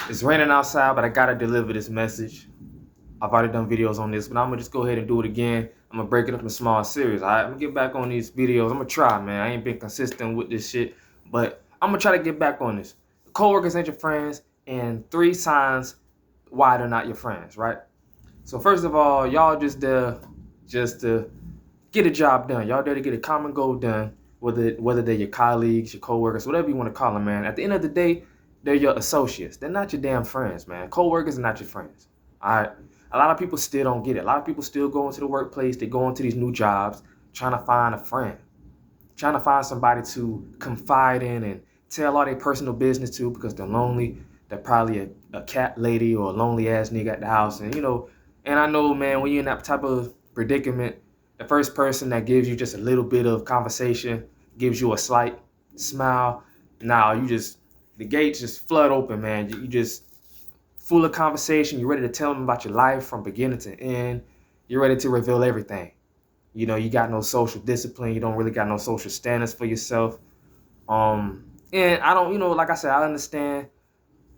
It's raining outside, but I gotta deliver this message. I've already done videos on this, but I'm gonna just go ahead and do it again. I'm gonna break it up in small series. All right, I'm gonna get back on these videos. I'm gonna try, man. I ain't been consistent with this shit, but I'm gonna try to get back on this. Coworkers ain't your friends, and 3 signs why they're not your friends, right? So first of all, y'all just there just to get a job done. Y'all there to get a common goal done, whether they're your colleagues, your coworkers, whatever you want to call them, man. At the end of the day, they're your associates. They're not your damn friends, man. Coworkers are not your friends. All right. A lot of people still don't get it. A lot of people still go into the workplace. They go into these new jobs trying to find a friend, trying to find somebody to confide in and tell all their personal business to because they're lonely. They're probably a cat lady or a lonely ass nigga at the house. And I know, man, when you're in that type of predicament, the first person that gives you just a little bit of conversation, gives you a slight smile, now the gates just flood open, man. You just full of conversation. You're ready to tell them about your life from beginning to end. You're ready to reveal everything. You got no social discipline. You don't really got no social standards for yourself. And I don't, like I said, I understand,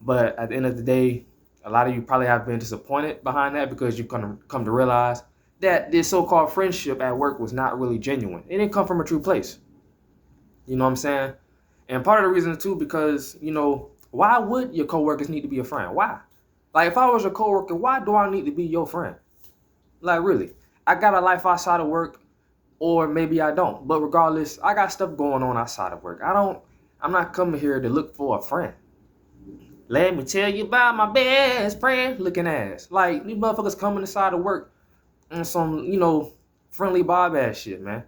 but at the end of the day, a lot of you probably have been disappointed behind that because you've come to realize that this so-called friendship at work was not really genuine. It didn't come from a true place. You know what I'm saying? And part of the reason too, because, why would your coworkers need to be a friend? Why? Like, if I was your coworker, why do I need to be your friend? Like, really? I got a life outside of work, or maybe I don't. But regardless, I got stuff going on outside of work. I'm not coming here to look for a friend. Let me tell you about my best friend looking ass. Like, these motherfuckers coming inside of work on some, friendly Bob ass shit, man.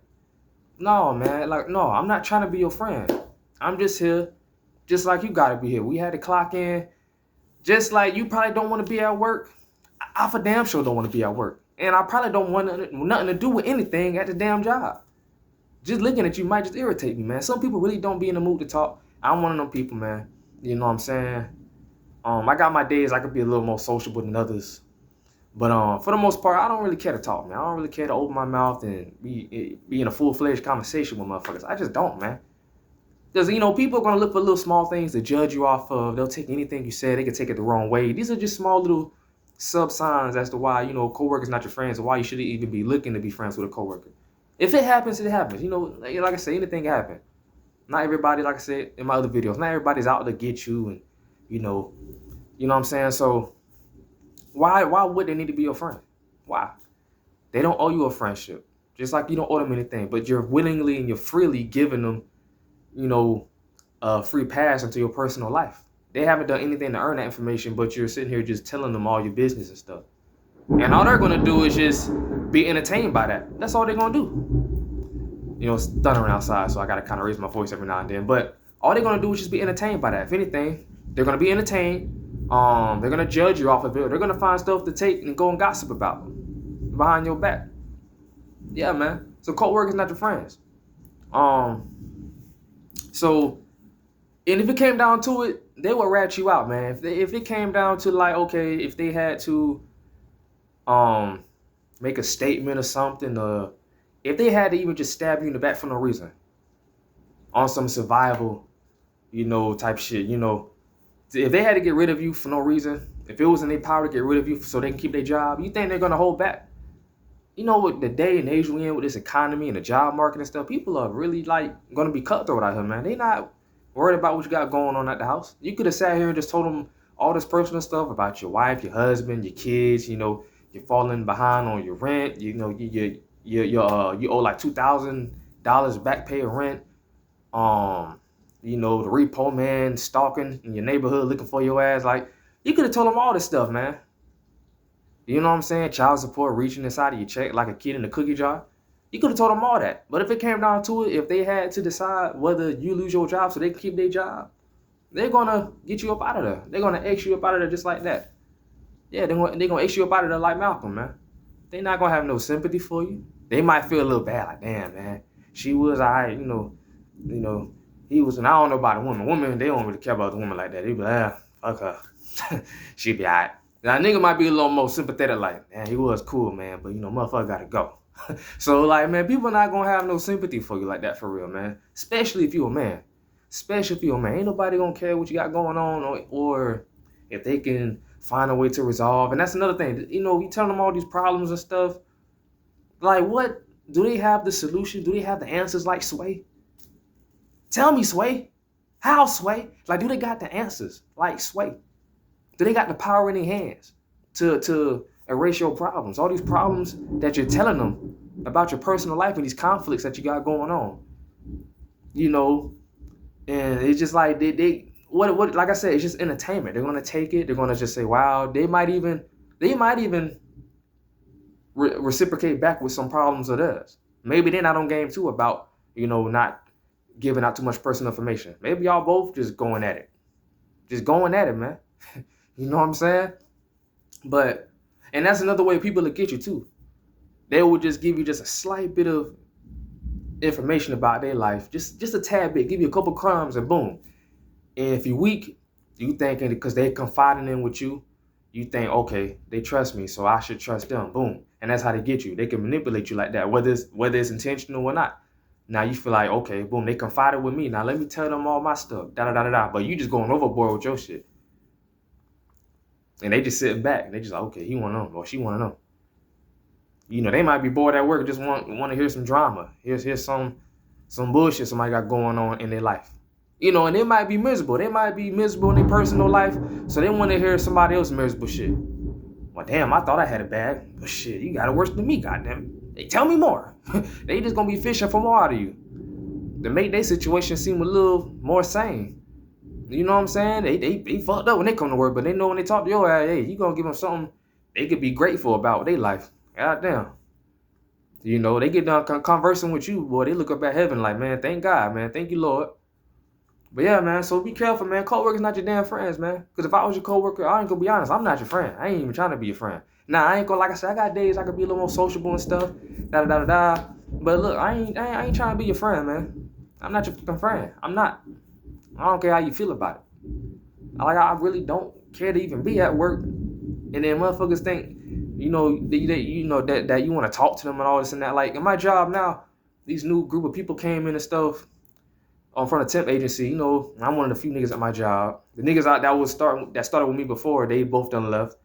No, man. Like, no, I'm not trying to be your friend. I'm just here, just like you gotta be here. We had to clock in. Just like you probably don't want to be at work. I for damn sure don't want to be at work. And I probably don't want nothing to do with anything at the damn job. Just looking at you might just irritate me, man. Some people really don't be in the mood to talk. I'm one of them people, man. You know what I'm saying? I got my days I could be a little more sociable than others. But for the most part, I don't really care to talk, man. I don't really care to open my mouth and be in a full-fledged conversation with motherfuckers. I just don't, man. Because, people are going to look for little small things to judge you off of. They'll take anything you say. They can take it the wrong way. These are just small little sub-signs as to why, coworkers not your friends or why you shouldn't even be looking to be friends with a coworker. If it happens, it happens. Like I said, anything can happen. Not everybody, like I said in my other videos, not everybody's out to get you and, you know what I'm saying? So why would they need to be your friend? Why? They don't owe you a friendship. Just like you don't owe them anything, but you're willingly and you're freely giving them, a free pass into your personal life. They haven't done anything to earn that information, but you're sitting here just telling them all your business and stuff. And all they're gonna do is just be entertained by that. That's all they're gonna do. It's thundering outside, so I gotta kind of raise my voice every now and then. But all they're gonna do is just be entertained by that. If anything, they're gonna be entertained. They're gonna judge you off of it. They're gonna find stuff to take and go and gossip about behind your back. Yeah, man. So coworkers not your friends. So, and if it came down to it, they would rat you out, man. If it came down to like, okay, if they had to make a statement or something, if they had to even just stab you in the back for no reason, on some survival, type shit, if they had to get rid of you for no reason, if it was in their power to get rid of you so they can keep their job, you think they're gonna hold back? With the day and age we in with this economy and the job market and stuff, people are really like gonna be cutthroat out here, man. They not worried about what you got going on at the house. You could have sat here and just told them all this personal stuff about your wife, your husband, your kids. You're falling behind on your rent. You owe like $2,000 back pay of rent. The repo man stalking in your neighborhood looking for your ass. Like, you could have told them all this stuff, man. You know what I'm saying? Child support reaching inside of your check like a kid in a cookie jar. You could have told them all that. But if it came down to it, if they had to decide whether you lose your job so they can keep their job, they're going to get you up out of there. They're going to X you up out of there just like that. Yeah, they're going to X you up out of there like Malcolm, man. They're not going to have no sympathy for you. They might feel a little bad, like, damn, man. She was all right, he was, and I don't know about a woman. Women, they don't really care about the woman like that. They be like, fuck her. She be all right. Now, a nigga might be a little more sympathetic, like, man, he was cool, man, but, motherfucker gotta go. So, like, man, people not gonna have no sympathy for you like that for real, man. Especially if you a man. Ain't nobody gonna care what you got going on or if they can find a way to resolve. And that's another thing. You know, we tell them all these problems and stuff. Like, what? Do they have the solution? Do they have the answers like Sway? Tell me, Sway. How, Sway? Like, do they got the answers like Sway? Do they got the power in their hands to erase your problems? All these problems that you're telling them about your personal life and these conflicts that you got going on. You know, and it's just like what like I said, it's just entertainment. They're gonna take it, they're gonna just say, wow, they might even reciprocate back with some problems of theirs. Maybe they're not on game too about, not giving out too much personal information. Maybe y'all both just going at it. Just going at it, man. You know what I'm saying? But, and that's another way people will get you too. They will just give you just a slight bit of information about their life, just a tad bit, give you a couple crumbs and boom. And if you're weak, you thinking because they confiding in with you, you think, okay, they trust me, so I should trust them. Boom. And that's how they get you. They can manipulate you like that, whether it's intentional or not. Now you feel like, okay, boom, they confided with me. Now let me tell them all my stuff. Da da da da da. But you just going overboard with your shit. And they just sitting back and they just like, okay, he wanna know or she wanna know. They might be bored at work, just want to hear some drama. Here's some bullshit somebody got going on in their life. And they might be miserable. They might be miserable in their personal life, so they want to hear somebody else's miserable shit. Well, damn, I thought I had it bad. But shit, you got it worse than me, goddamn. They tell me more. They just gonna be fishing for more out of you to make their situation seem a little more sane. You know what I'm saying? They fucked up when they come to work, but they know when they talk to your ass, hey, you gonna give them something they could be grateful about their life. Goddamn. They get done conversing with you, boy. They look up at heaven like, man, thank God, man. Thank you, Lord. But yeah, man, so be careful, man. Coworkers not your damn friends, man. Because if I was your coworker, I ain't gonna be honest, I'm not your friend. I ain't even trying to be your friend. Nah, I ain't gonna, like I said, I got days I could be a little more sociable and stuff. Da da da da. But look, I ain't trying to be your friend, man. I'm not your fucking friend. I'm not. I don't care how you feel about it. I really don't care to even be at work. And then motherfuckers think, that you want to talk to them and all this and that. Like in my job now, these new group of people came in and stuff. From a temp agency, I'm one of the few niggas at my job. The niggas that started with me before, they both done left.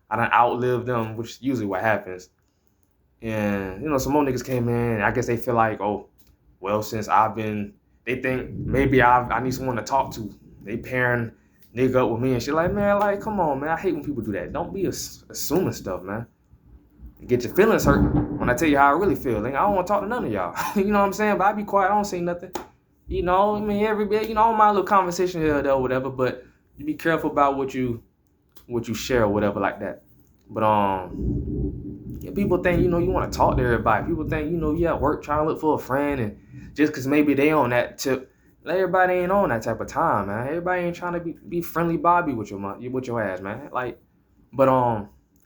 I done outlived them, which is usually what happens. And, some more niggas came in. I guess they feel like, oh, well, since they think maybe I need someone to talk to. They pairing nigga up with me and shit. Like, man, like, come on, man. I hate when people do that. Don't be assuming stuff, man. Get your feelings hurt when I tell you how I really feel. Like, I don't want to talk to none of y'all. You know what I'm saying? But I be quiet. I don't say nothing. Everybody, all my little conversation here or whatever, but you be careful about what you share or whatever like that. But people think, you want to talk to everybody. People think, you at work trying to look for a friend, and just because maybe they on that tip, everybody ain't on that type of time, man. Everybody ain't trying to be friendly Bobby with your ass, man. But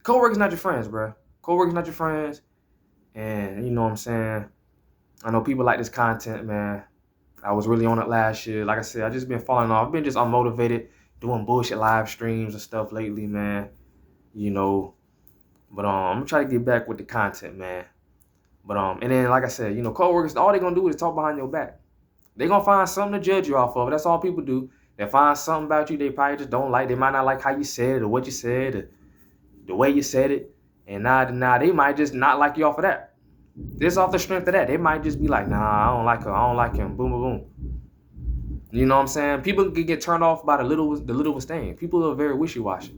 coworkers not your friends, bro. Coworkers not your friends, and you know what I'm saying. I know people like this content, man. I was really on it last year. Like I said, I just been falling off. I've been just unmotivated, doing bullshit live streams and stuff lately, man. But I'm gonna try to get back with the content, man. But and then like I said, coworkers, all they gonna do is talk behind your back. They gonna find something to judge you off of. That's all people do. They find something about you they probably just don't like. They might not like how you said it or what you said or the way you said it. And now they might just not like you off of that. Just off the strength of that, they might just be like, nah, I don't like her. I don't like him. Boom, boom, boom. You know what I'm saying? People can get turned off by the littlest thing. People are very wishy-washy.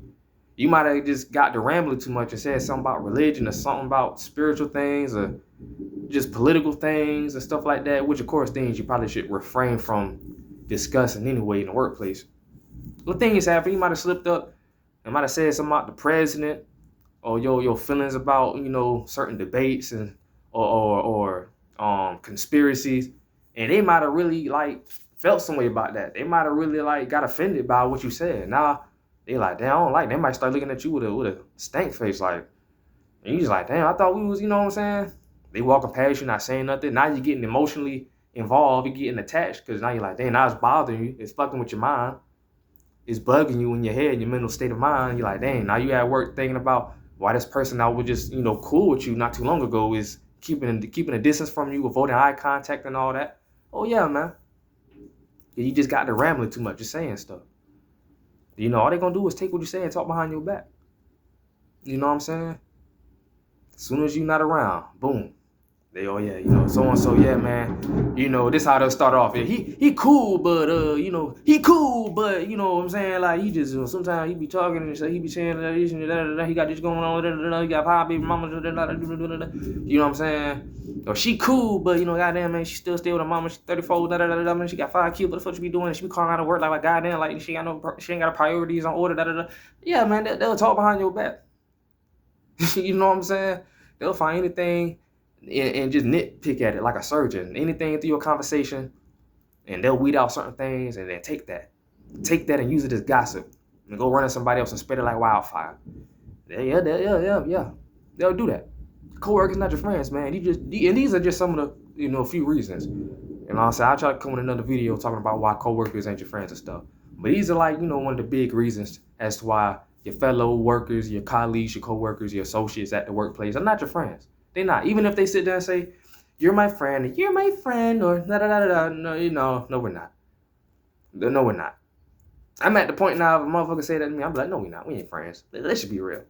You might have just got to rambling too much and said something about religion or something about spiritual things or just political things and stuff like that, which of course things you probably should refrain from discussing anyway in the workplace. What thing is happening? You might have slipped up and might have said something about the president or your feelings about, certain debates and or conspiracies, and they might have really felt some way about that. They might have really got offended by what you said. Now they like, damn, I don't like. They might start looking at you with a stank face, and you just like, damn, I thought we was, you know what I'm saying? They walking past you, not saying nothing. Now you're getting emotionally involved. You're getting attached because now you're like, damn, now it's bothering you. It's fucking with your mind. It's bugging you in your head, your mental state of mind. You're like, dang, now you at work thinking about why this person that was just, cool with you not too long ago is keeping a distance from you, avoiding eye contact and all that. Oh yeah, man. You just got to rambling too much, just saying stuff. You know, all they gonna do is take what you say and talk behind your back. You know what I'm saying? As soon as you not around, boom. They, oh yeah, you know, so and so, yeah, man. You know, this how they'll start off. Yeah, he cool, but you know, he cool, but you know what I'm saying? Like he just sometimes he be talking and so he be saying this and that, he got this going on, he got 5 baby mamas, you know what I'm saying? Or she cool, but you know, goddamn man, she still stay with her mama, she's 34, man, she got 5 kids, what the fuck she be doing? She be calling out of work like goddamn, like she ain't got priorities on order, Yeah, man, they'll talk behind your back. You know what I'm saying? They'll find anything and just nitpick at it like a surgeon. Anything through your conversation, and they'll weed out certain things and then take that and use it as gossip and go run at somebody else and spread it like wildfire. Yeah. They'll do that. Coworkers not your friends, man. And these are just some of the few reasons. And I'll try to come with another video talking about why coworkers ain't your friends and stuff. But these are like one of the big reasons as to why your fellow workers, your colleagues, your coworkers, your associates at the workplace are not your friends. They're not. Even if they sit there and say, you're my friend, or da-da-da-da-da. No, we're not. No, we're not. I'm at the point now, if a motherfucker say that to me, I'm like, no, we're not. We ain't friends. Let's just be real.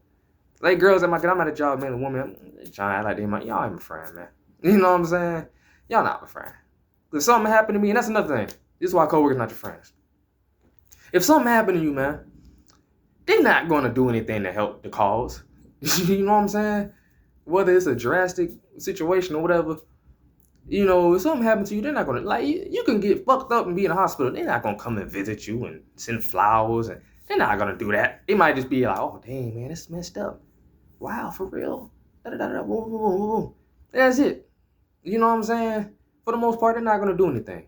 Like girls I'm at a job, man, a woman, I'm trying to act like they might, y'all ain't my friend, man. You know what I'm saying? Y'all not my friend. If something happened to me, and that's another thing. This is why coworkers not your friends. If something happened to you, man, they're not going to do anything to help the cause. You know what I'm saying? Whether it's a drastic situation or whatever, if something happened to you, they're not going to, like, you can get fucked up and be in the hospital. They're not going to come and visit you and send flowers. And they're not going to do that. They might just be like, oh, dang, man, it's messed up. Wow, for real. That's it. You know what I'm saying? For the most part, they're not going to do anything.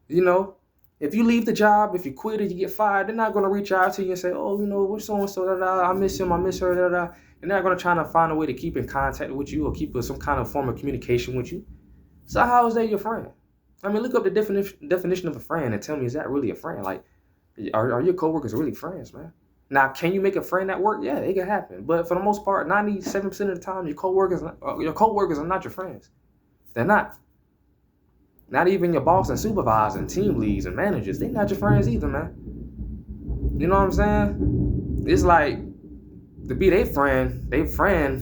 If you leave the job, if you quit or you get fired, they're not going to reach out to you and say, oh, what's so-and-so, I miss him, I miss her, And they're not going to try to find a way to keep in contact with you or keep some kind of form of communication with you. So how is that your friend? I mean, look up the definition of a friend and tell me, is that really a friend? Like, are your coworkers really friends, man? Now, can you make a friend at work? Yeah, it can happen. But for the most part, 97% of the time, your coworkers are not your friends. They're not. Not even your boss and supervisor and team leads and managers. They're not your friends either, man. You know what I'm saying? It's like, to be their friend,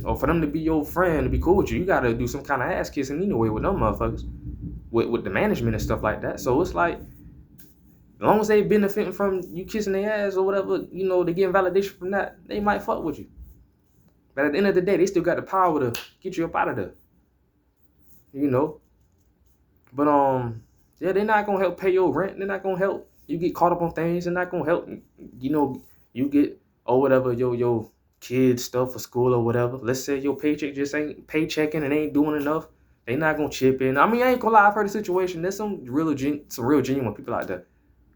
or for them to be your friend, to be cool with you, you got to do some kind of ass kissing anyway with them motherfuckers, with the management and stuff like that. So it's like, as long as they benefiting from you kissing their ass or whatever, they getting validation from that, they might fuck with you. But at the end of the day, they still got the power to get you up out of there. But yeah, they're not gonna help pay your rent. They're not gonna help you get caught up on things. They're not gonna help you get whatever your kids stuff for school or whatever. Let's say your paycheck just ain't paychecking and ain't doing enough. They not gonna chip in. I mean, I ain't gonna lie, I've heard a situation. There's some real genuine people out there.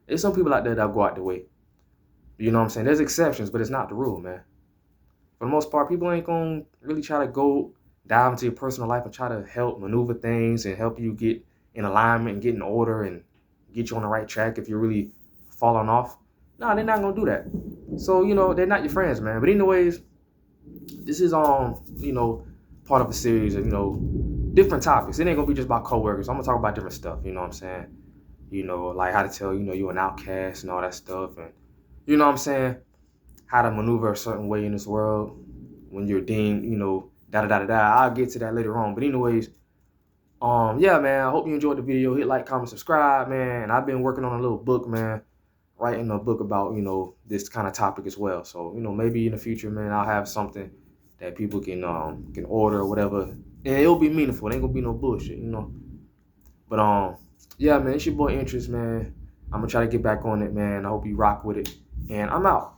There's some people out there that'll go out the way. You know what I'm saying? There's exceptions, but it's not the rule, man. For the most part, people ain't gonna really try to go dive into your personal life and try to help maneuver things and help you get in alignment and get in order and get you on the right track if you're really falling off. No, they're not gonna do that. So, they're not your friends, man. But anyways, this is part of a series of, different topics. It ain't gonna be just about coworkers. I'm gonna talk about different stuff, you know what I'm saying? Like how to tell, you're an outcast and all that stuff. And you know what I'm saying? How to maneuver a certain way in this world when you're deemed, da-da-da-da-da. I'll get to that later on. But anyways, yeah, man, I hope you enjoyed the video. Hit like, comment, subscribe, man. And I've been working on a little book, man, writing a book about, this kind of topic as well. So, maybe in the future, man, I'll have something that people can order or whatever. And it'll be meaningful. It ain't gonna be no bullshit, But, yeah, man, it's your boy Interest, man. I'm gonna try to get back on it, man. I hope you rock with it. And I'm out.